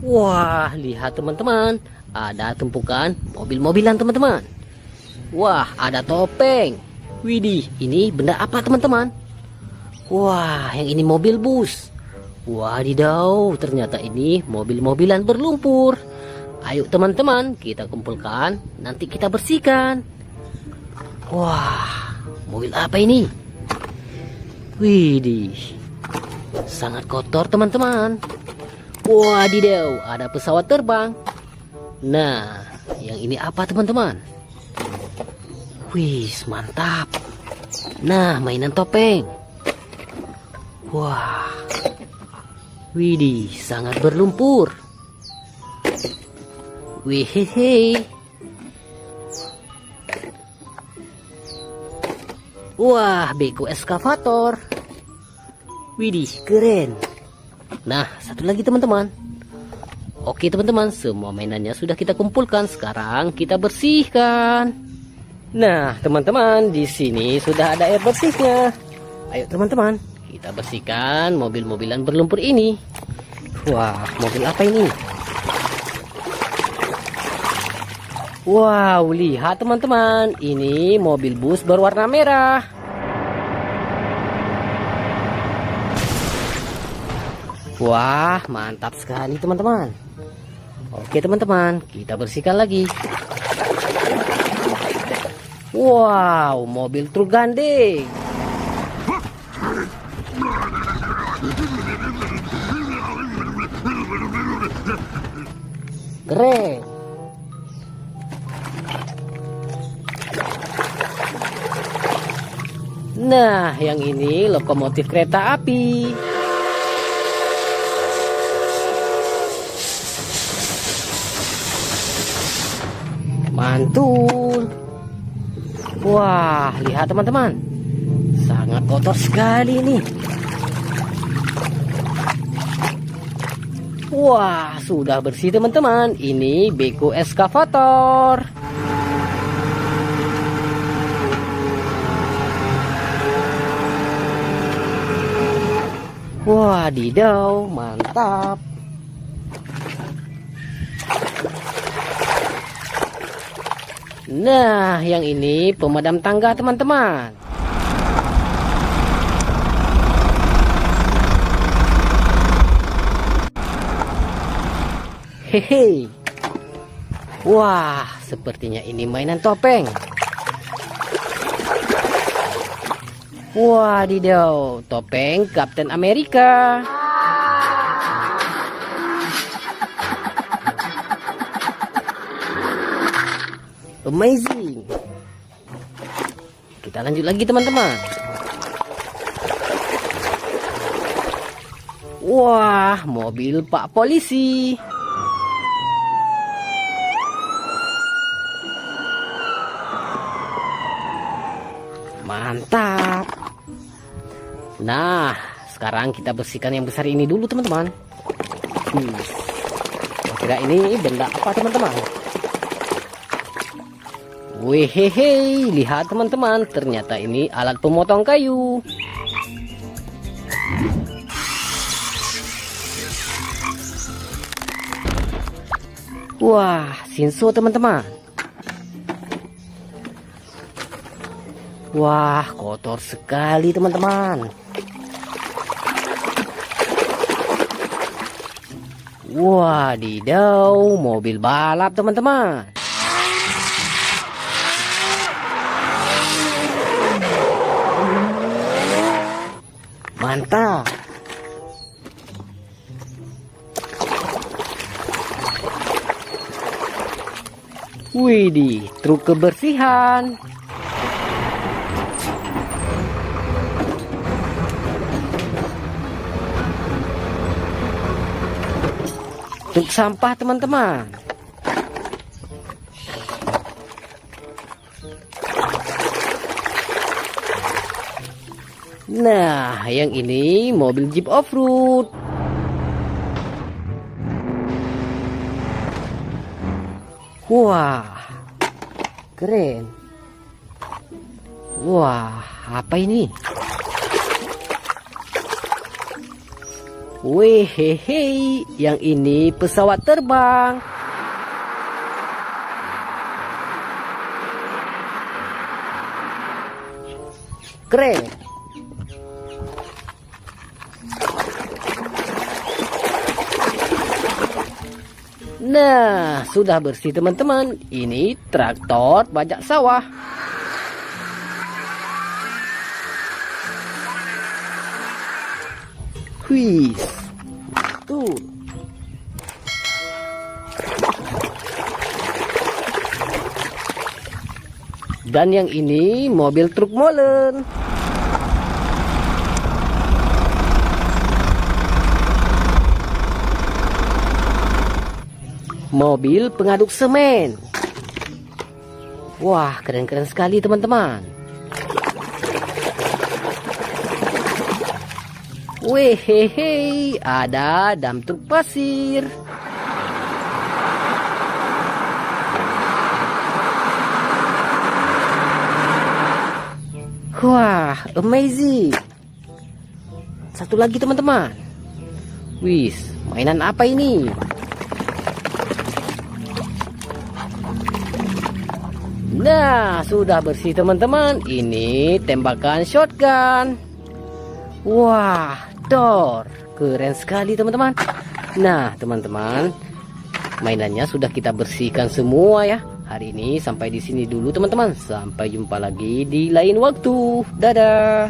Wah, lihat teman-teman, ada tumpukan mobil-mobilan teman-teman. Wah, ada topeng. Widih, ini benda apa teman-teman? Wah, yang ini mobil bus. Wadidaw, ternyata ini mobil-mobilan berlumpur. Ayo teman-teman, kita kumpulkan, nanti kita bersihkan. Wah, mobil apa ini? Widih, sangat kotor teman-teman. Wadidaw, ada pesawat terbang. Nah, yang ini apa teman-teman? Wih, mantap. Nah, mainan topeng. Wah, widih, sangat berlumpur. Wih, hehe. Wah, beko eskavator. Widih, keren. Nah, satu lagi teman-teman. Oke teman-teman, semua mainannya sudah kita kumpulkan. Sekarang kita bersihkan. Nah, teman-teman, di sini sudah ada air bersihnya. Ayo teman-teman, kita bersihkan mobil-mobilan berlumpur ini. Wah, mobil apa ini? Wow, lihat teman-teman, ini mobil bus berwarna merah. Wah, mantap sekali teman-teman. Oke teman-teman, kita bersihkan lagi. Wow, mobil truk gandeng. Keren. Nah, yang ini lokomotif kereta api. Mantul. Wah, lihat teman-teman, sangat kotor sekali ini. Wah, sudah bersih teman-teman. Ini beko eskavator. Wadidaw, mantap. Nah, yang ini pemadam tangga teman-teman. Hehe. Wah, sepertinya ini mainan topeng. Wadidaw, topeng Kapten Amerika. Amazing. Kita lanjut lagi teman-teman. Wah, mobil Pak Polisi. Mantap. Nah, sekarang kita bersihkan yang besar ini dulu teman-teman. Kira ini benda apa teman-teman? Wehehe, lihat teman-teman, ternyata ini alat pemotong kayu. Wah, sinso teman-teman. Wah, kotor sekali teman-teman. Wadidaw, mobil balap teman-teman. Mantap. Widih, truk kebersihan. Truk sampah teman-teman. Nah, yang ini mobil Jeep off-road. Wah, keren. Wah, apa ini? Wehehe, yang ini pesawat terbang. Keren. Nah, sudah bersih teman-teman. Ini traktor bajak sawah. Wih, tuh. Dan yang ini mobil truk molen. Mobil pengaduk semen. Wah, keren-keren sekali teman-teman. Wehehe, ada dam truk pasir. Wah, amazing. Satu lagi teman-teman. Wis, mainan apa ini? Nah, sudah bersih teman-teman. Ini tembakan shotgun. Wah, Thor. Keren sekali teman-teman. Nah, teman-teman, mainannya sudah kita bersihkan semua ya. Hari ini sampai di sini dulu teman-teman. Sampai jumpa lagi di lain waktu. Dadah.